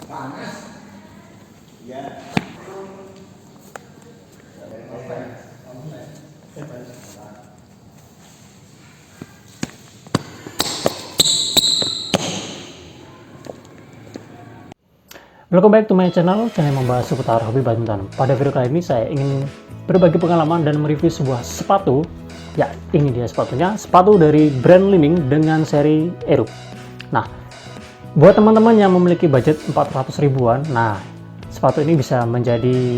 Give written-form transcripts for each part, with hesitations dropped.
Panas. Ya. Welcome back to my channel yang membahas seputar hobi badminton. Pada video kali ini saya ingin berbagi pengalaman dan mereview sebuah sepatu. Ya, ini dia sepatunya, sepatu dari brand Li-Ning dengan seri Aerox. Nah, buat teman-teman yang memiliki budget 400 ribuan, nah sepatu ini bisa menjadi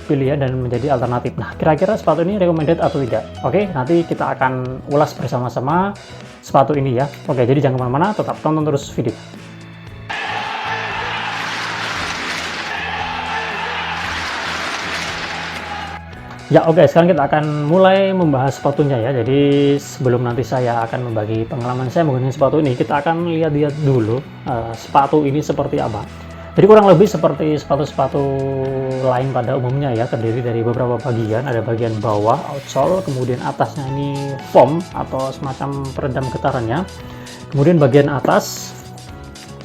pilihan dan menjadi alternatif. Nah, kira-kira sepatu ini recommended atau tidak? Oke, nanti kita akan ulas bersama-sama sepatu ini ya. Oke, jadi jangan kemana-mana, tetap tonton terus video. Ya oke, sekarang kita akan mulai membahas sepatunya ya. Jadi sebelum nanti saya akan membagi pengalaman saya menggunakan sepatu ini, kita akan lihat-lihat dulu sepatu ini seperti apa. Jadi kurang lebih seperti sepatu-sepatu lain pada umumnya ya, terdiri dari beberapa bagian. Ada bagian bawah, outsole, kemudian atasnya ini foam atau semacam peredam getarannya. Kemudian bagian atas,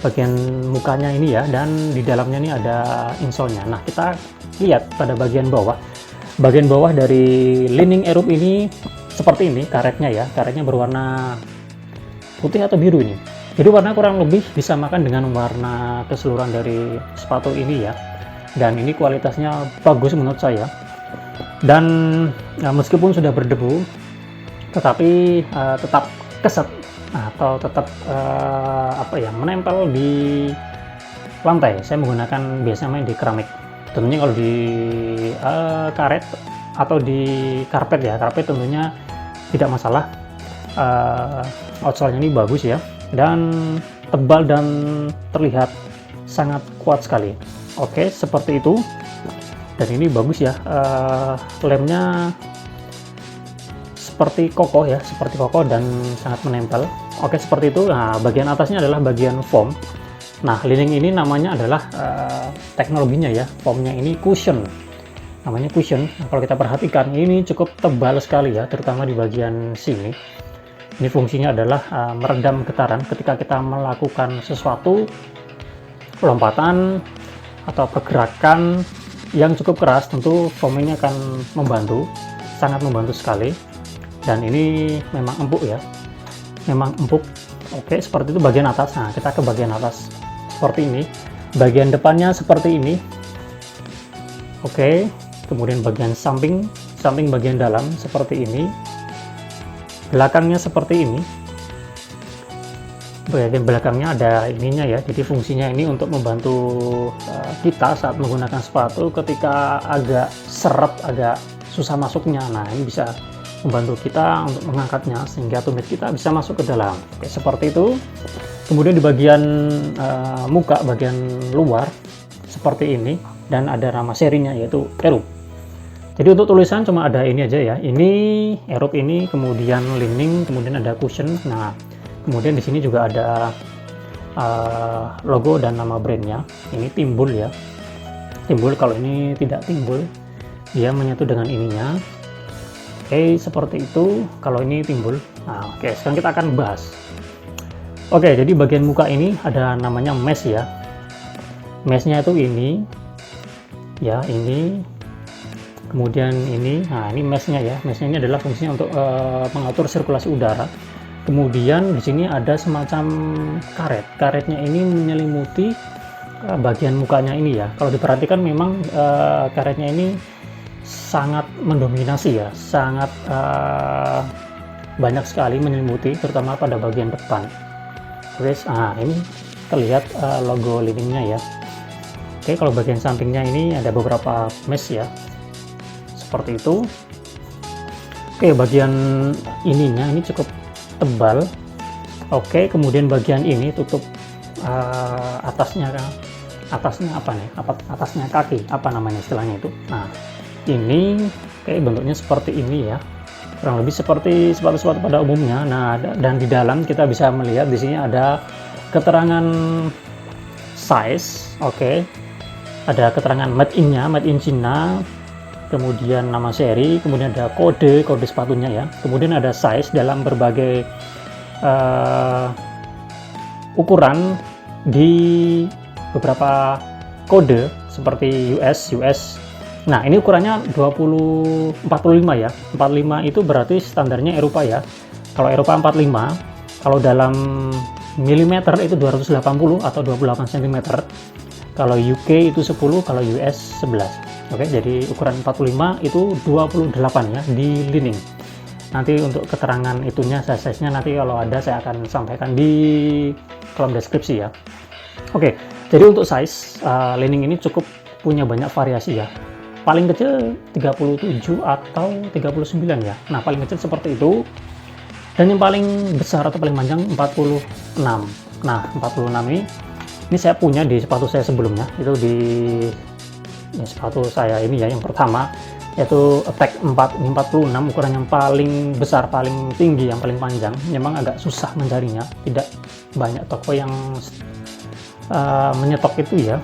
bagian mukanya ini ya, dan di dalamnya ini ada insole-nya. Nah, kita lihat pada bagian bawah. Bagian bawah dari Li-Ning Aerox ini seperti ini karetnya ya, karetnya berwarna putih atau biru ini. Jadi warna kurang lebih disamakan dengan warna keseluruhan dari sepatu ini ya. Dan ini kualitasnya bagus menurut saya. Dan meskipun sudah berdebu, tetapi tetap keset atau tetap menempel di lantai. Saya menggunakan biasanya main di keramik. Tentunya kalau di karet atau di karpet ya, karpet tentunya tidak masalah. Outsole-nya ini bagus ya, dan tebal dan terlihat sangat kuat sekali. Oke, seperti itu. Dan ini bagus ya, lemnya seperti kokoh ya, seperti kokoh dan sangat menempel. Oke, seperti itu. Nah, bagian atasnya adalah bagian foam. Nah, Li-Ning ini namanya adalah teknologinya ya, foamnya ini cushion, namanya cushion. Nah, kalau kita perhatikan ini cukup tebal sekali ya, terutama di bagian sini. Ini fungsinya adalah meredam getaran ketika kita melakukan sesuatu, lompatan atau pergerakan yang cukup keras. Tentu foam ini akan membantu, sangat membantu sekali. Dan ini memang empuk ya, memang empuk. Oke, seperti itu bagian atas. Nah, kita ke bagian atas. Seperti ini, bagian depannya seperti ini. Oke, kemudian bagian samping bagian dalam seperti ini, belakangnya seperti ini. Bagian belakangnya ada ininya ya, jadi fungsinya ini untuk membantu kita saat menggunakan sepatu ketika agak seret, agak susah masuknya. Nah, ini bisa membantu kita untuk mengangkatnya sehingga tumit kita bisa masuk ke dalam. Oke, seperti itu. Kemudian di bagian muka, bagian luar seperti ini, dan ada nama serinya yaitu Aerox. Jadi untuk tulisan cuma ada ini aja ya, ini Aerox ini, kemudian Li-Ning, kemudian ada cushion. Nah, kemudian di sini juga ada logo dan nama brandnya. Ini timbul ya, timbul. Kalau ini tidak timbul, dia menyatu dengan ininya. Oke, seperti itu. Kalau ini timbul. Nah, oke, sekarang kita akan bahas. Oke, jadi bagian muka ini ada namanya mesh ya. Meshnya itu ini, ya ini, kemudian ini. Nah, ini meshnya ya. Meshnya ini adalah fungsinya untuk mengatur sirkulasi udara. Kemudian di sini ada semacam karet. Karetnya ini menyelimuti bagian mukanya ini ya. Kalau diperhatikan memang karetnya ini sangat mendominasi ya, sangat banyak sekali menyelimuti, terutama pada bagian depan. Terus, ini terlihat logo Li-Ning-nya ya. Oke, kalau bagian sampingnya ini ada beberapa mesh ya, seperti itu. Oke, bagian ininya ini cukup tebal. Oke, kemudian bagian ini tutup atasnya apa nih? Atasnya kaki, apa namanya istilahnya itu. Nah, ini kayak bentuknya seperti ini ya, kurang lebih seperti sepatu-sepatu pada umumnya. Nah, dan di dalam kita bisa melihat di sini ada keterangan size. Oke, ada keterangan made in-nya, made in China, kemudian nama seri, kemudian ada kode sepatunya ya, kemudian ada size dalam berbagai ukuran di beberapa kode seperti US. Nah, ini ukurannya 45 ya. 45 itu berarti standarnya Eropa ya. Kalau Eropa 45, kalau dalam milimeter itu 280 atau 28 cm. Kalau UK itu 10, kalau US 11. Oke, jadi ukuran 45 itu 28 ya di lining. Nanti untuk keterangan itunya, size-nya nanti kalau ada saya akan sampaikan di kolom deskripsi ya. Oke, jadi untuk size lining ini cukup punya banyak variasi ya. Paling kecil 37 atau 39 ya. Nah, paling kecil seperti itu. Dan yang paling besar atau paling panjang 46. Nah, 46 ini saya punya di sepatu saya sebelumnya. Itu di sepatu saya ini ya, yang pertama yaitu Attack 4, ini 46, ukuran yang paling besar, paling tinggi, yang paling panjang. Memang agak susah mencarinya. Tidak banyak toko yang menyetok itu ya.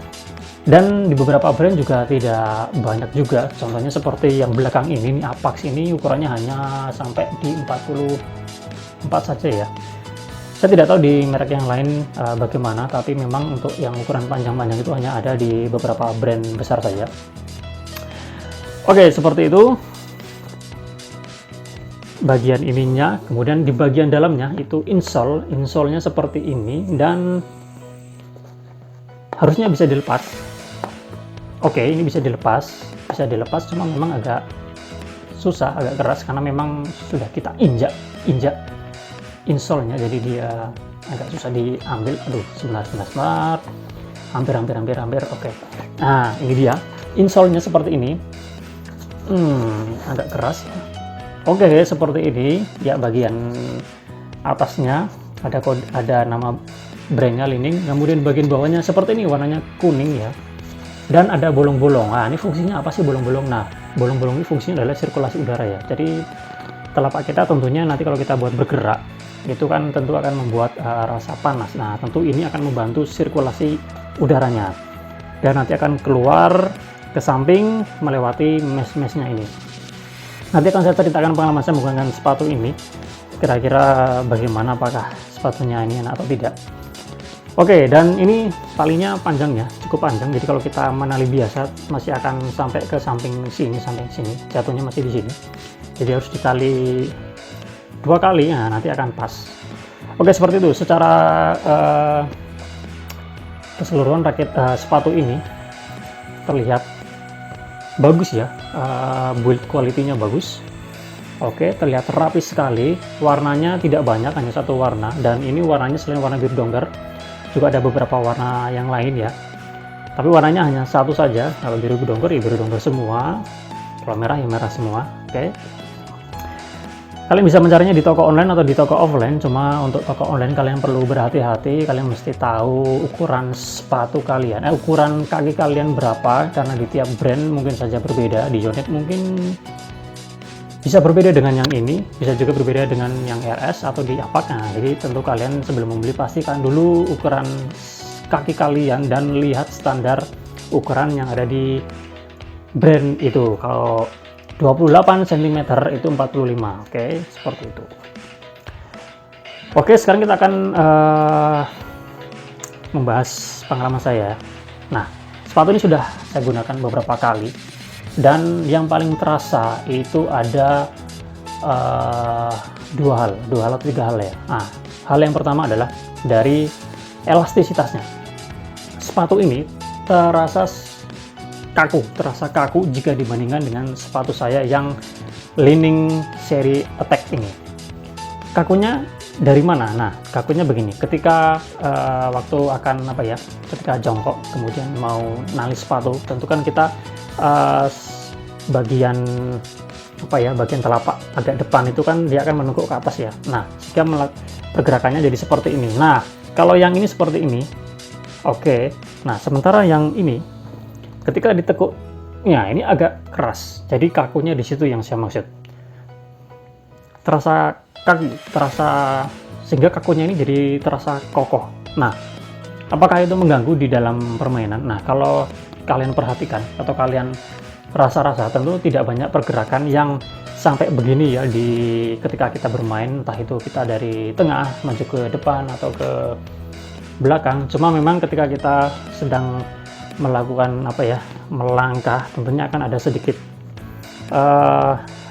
Dan di beberapa brand juga tidak banyak juga. Contohnya seperti yang belakang ini Apax ini ukurannya hanya sampai di 44 saja ya. Saya tidak tahu di merek yang lain bagaimana, tapi memang untuk yang ukuran panjang-panjang itu hanya ada di beberapa brand besar saja. Oke, seperti itu bagian ininya. Kemudian di bagian dalamnya itu insole-nya seperti ini, dan harusnya bisa dilepas. Oke, ini bisa dilepas, cuma memang agak susah, agak keras karena memang sudah kita injak insole-nya, jadi dia agak susah diambil. Aduh, sebentar, hampir. Oke, nah ini dia insole-nya seperti ini. Agak keras ya. Oke, seperti ini ya. Bagian atasnya ada nama brandnya Li-Ning, kemudian bagian bawahnya seperti ini, warnanya kuning ya. Dan ada bolong-bolong. Nah, ini fungsinya apa sih bolong-bolong? Nah, bolong-bolong ini fungsinya adalah sirkulasi udara ya. Jadi telapak kita tentunya nanti kalau kita buat bergerak, itu kan tentu akan membuat rasa panas. Nah, tentu ini akan membantu sirkulasi udaranya. Dan nanti akan keluar ke samping melewati mesh-meshnya ini. Nanti akan saya ceritakan pengalaman saya menggunakan sepatu ini. Kira-kira bagaimana, apakah sepatunya ini enak atau tidak. Oke, dan ini talinya panjang ya, cukup panjang. Jadi kalau kita menali biasa masih akan sampai ke samping sini, jatuhnya masih di sini. Jadi harus ditali 2 kali, nah nanti akan pas. Oke, seperti itu. Secara keseluruhan rakit sepatu ini terlihat bagus ya, build quality-nya bagus. Oke, terlihat rapi sekali. Warnanya tidak banyak, hanya satu warna. Dan ini warnanya selain warna biru dongker, juga ada beberapa warna yang lain ya, tapi warnanya hanya satu saja. Kalau biru dongker ya biru dongker semua, kalau merah ya merah semua. Oke, kalian bisa mencarinya di toko online atau di toko offline. Cuma untuk toko online kalian perlu berhati-hati, kalian mesti tahu ukuran sepatu kalian, ukuran kaki kalian berapa, karena di tiap brand mungkin saja berbeda. Di Yonex mungkin bisa berbeda dengan yang ini, bisa juga berbeda dengan yang RS atau di Apax. Nah, jadi tentu kalian sebelum membeli pastikan dulu ukuran kaki kalian dan lihat standar ukuran yang ada di brand itu. Kalau 28 cm itu 45. Oke, seperti itu. Oke, sekarang kita akan membahas pengalaman saya. Nah, sepatu ini sudah saya gunakan beberapa kali. Dan yang paling terasa itu ada 2 hal atau 3 hal ya. Nah, hal yang pertama adalah dari elastisitasnya. Sepatu ini terasa kaku jika dibandingkan dengan sepatu saya yang Li-Ning seri Attack ini. Kakunya dari mana? Nah, kakunya begini. Ketika waktu akan ketika jongkok kemudian mau nali sepatu, tentu kan kita bagian bagian telapak agak depan itu kan dia akan menekuk ke atas ya. Nah, jika pergerakannya jadi seperti ini. Nah, kalau yang ini seperti ini, oke. Nah, sementara yang ini ketika ditekuk, ya ini agak keras. Jadi kakunya di situ yang saya maksud. Terasa kaku, sehingga kakunya ini jadi terasa kokoh. Nah, apakah itu mengganggu di dalam permainan? Nah, kalau kalian perhatikan atau kalian rasa-rasa, tentu tidak banyak pergerakan yang sampai begini ya ketika kita bermain, entah itu kita dari tengah maju ke depan atau ke belakang. Cuma memang ketika kita sedang melakukan melangkah, tentunya akan ada sedikit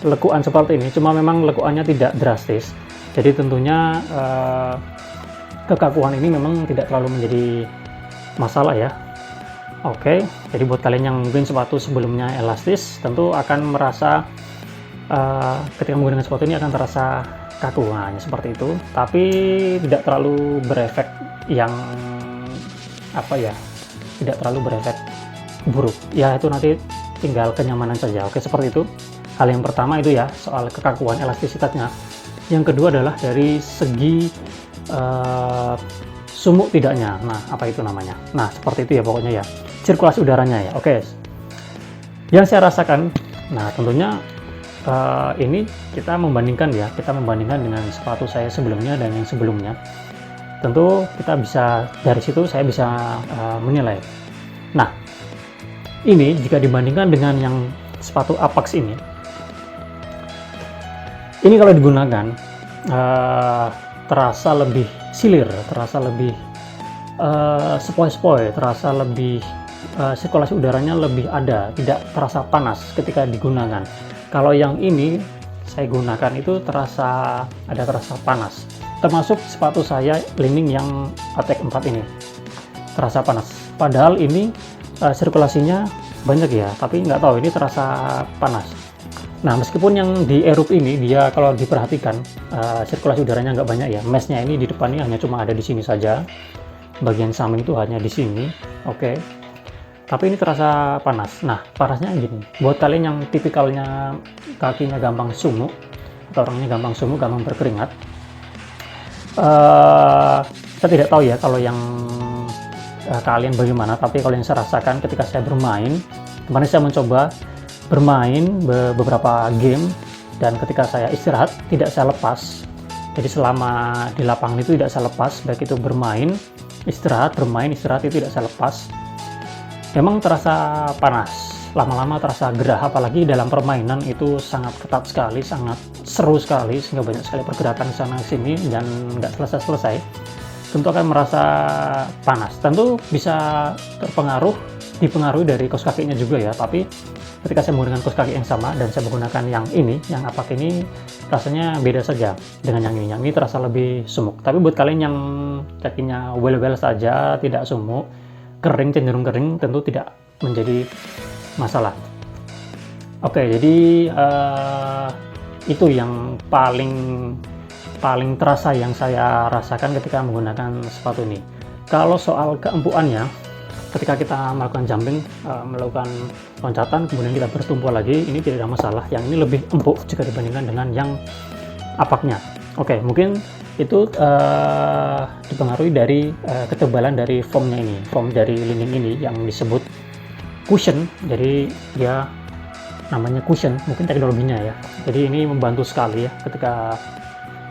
lekuan seperti ini. Cuma memang lekuannya tidak drastis, jadi tentunya kekakuan ini memang tidak terlalu menjadi masalah ya. Oke, jadi buat kalian yang mungkin sepatu sebelumnya elastis, tentu akan merasa ketika menggunakan sepatu ini akan terasa kaku, seperti itu. Tapi tidak terlalu berefek yang tidak terlalu berefek buruk. Ya itu nanti tinggal kenyamanan saja. Oke, seperti itu. Hal yang pertama itu ya soal kekakuan elastisitasnya. Yang kedua adalah dari segi sumuk tidaknya. Nah, apa itu namanya? Nah, seperti itu ya pokoknya ya. Sirkulasi udaranya ya. Oke. Yang saya rasakan, nah tentunya ini kita membandingkan dengan sepatu saya sebelumnya dan yang sebelumnya. Tentu kita bisa dari situ saya bisa menilai. Nah, ini jika dibandingkan dengan yang sepatu Apax ini kalau digunakan terasa lebih silir, terasa lebih sepoi-sepoi, terasa lebih sirkulasi udaranya lebih ada, tidak terasa panas ketika digunakan. Kalau yang ini saya gunakan itu terasa panas. Termasuk sepatu saya Li-Ning yang Attack 4 ini terasa panas. Padahal ini sirkulasinya banyak ya, tapi nggak tahu ini terasa panas. Nah, meskipun yang di Aeroop ini dia kalau diperhatikan sirkulasi udaranya nggak banyak ya, meshnya ini di depan ini hanya cuma ada di sini saja, bagian samping itu hanya di sini. Oke. Tapi ini terasa panas. Nah, panasnya gini, buat kalian yang tipikalnya kakinya gampang sumuk atau orangnya gampang sumuk, gampang berkeringat, saya tidak tahu ya kalau yang kalian bagaimana, tapi kalau yang saya rasakan ketika saya bermain, kemarin saya mencoba bermain beberapa game, dan ketika saya istirahat tidak saya lepas. Jadi selama di lapangan itu tidak saya lepas, baik itu bermain, istirahat itu tidak saya lepas. Memang terasa panas, lama-lama terasa gerah, apalagi dalam permainan itu sangat ketat sekali, sangat seru sekali, sehingga banyak sekali pergerakan sana sini dan nggak selesai-selesai. Tentu akan merasa panas. Tentu bisa dipengaruhi dari kaos kakinya juga ya, tapi ketika saya menggunakan kaos kaki yang sama dan saya menggunakan yang Apax ini, rasanya beda saja dengan yang ini. Yang ini terasa lebih sumuk. Tapi buat kalian yang kakinya well saja, tidak sumuk, kering, cenderung kering, tentu tidak menjadi masalah. Oke, jadi itu yang paling terasa yang saya rasakan ketika menggunakan sepatu ini. Kalau soal keempukannya, ketika kita melakukan jumping, melakukan loncatan, kemudian kita bertumpu lagi, ini tidak ada masalah. Yang ini lebih empuk jika dibandingkan dengan yang Apax-nya. Oke, mungkin itu dipengaruhi dari ketebalan dari foamnya ini, foam dari Li-Ning ini yang disebut cushion. Jadi dia namanya cushion, mungkin teknologinya ya. Jadi ini membantu sekali ya ketika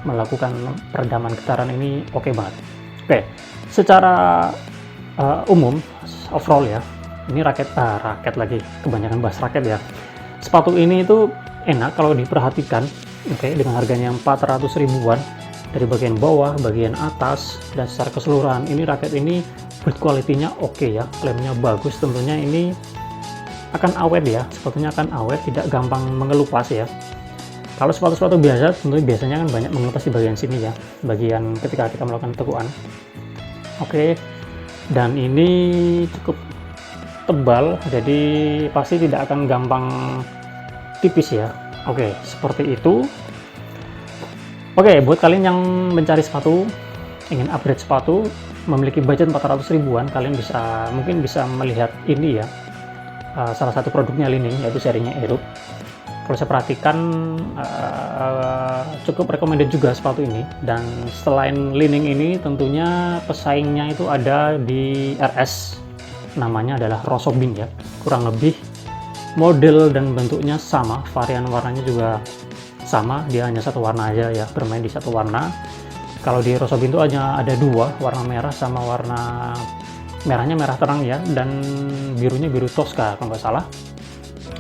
melakukan peredaman getaran ini, oke banget. Oke, secara umum overall ya, ini raket lagi, kebanyakan bahas raket ya. Sepatu ini itu enak kalau diperhatikan, oke, dengan harganya 400 ribuan dari bagian bawah, bagian atas, dan secara keseluruhan ini raket ini build quality-nya oke ya, lemnya bagus, tentunya ini akan awet ya, sepatunya akan awet, tidak gampang mengelupas ya. Kalau sepatu-sepatu biasa, tentunya biasanya kan banyak mengelupas di bagian sini ya, bagian ketika kita melakukan tekuan. Oke, dan ini cukup tebal, jadi pasti tidak akan gampang tipis ya. Oke, seperti itu. Oke, buat kalian yang mencari sepatu, ingin upgrade sepatu, memiliki budget 400 ribuan, kalian mungkin bisa melihat ini ya, salah satu produknya Li-Ning, yaitu serinya Aeroop. Kalau saya perhatikan cukup recommended juga sepatu ini. Dan selain Li-Ning ini, tentunya pesaingnya itu ada di RS, namanya adalah Rosobin ya. Kurang lebih model dan bentuknya sama, varian warnanya juga sama, dia hanya satu warna aja ya, bermain di satu warna. Kalau di Rosobin itu hanya ada dua, warna merah sama warna merahnya merah terang ya, dan birunya biru Tosca kalau nggak salah.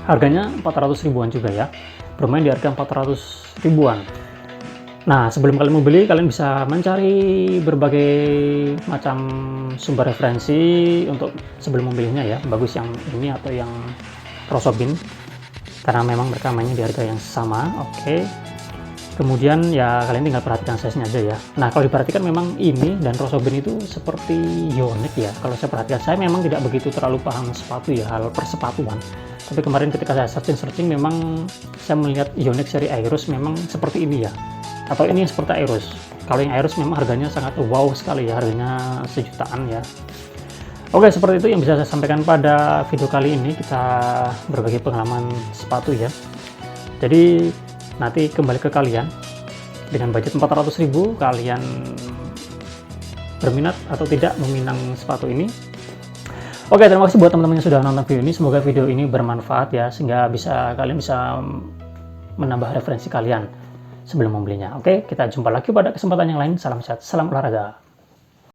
Harganya 400 ribuan juga ya, bermain di harga 400 ribuan. Nah, sebelum kalian mau beli, kalian bisa mencari berbagai macam sumber referensi untuk sebelum membelinya ya, bagus yang ini atau yang Rosobin, karena memang mereka mainnya di harga yang sama. Oke. Kemudian ya kalian tinggal perhatikan size-nya aja ya. Nah, kalau diperhatikan memang ini dan Rosobin itu seperti Yonex ya. Kalau saya perhatikan, saya memang tidak begitu terlalu paham sepatu ya, hal persepatuan. Tapi kemarin ketika saya searching memang saya melihat Yonex seri Aeros memang seperti ini ya. Atau ini seperti Aeros. Kalau yang Aeros memang harganya sangat wow sekali ya, harganya sejutaan ya. Oke, seperti itu yang bisa saya sampaikan pada video kali ini. Kita berbagi pengalaman sepatu ya. Jadi nanti kembali ke kalian, dengan budget 400.000 kalian berminat atau tidak meminang sepatu ini. Oke, terima kasih buat teman-teman yang sudah nonton video ini. Semoga video ini bermanfaat ya, sehingga kalian bisa menambah referensi kalian sebelum membelinya. Oke, kita jumpa lagi pada kesempatan yang lain. Salam sehat, salam olahraga.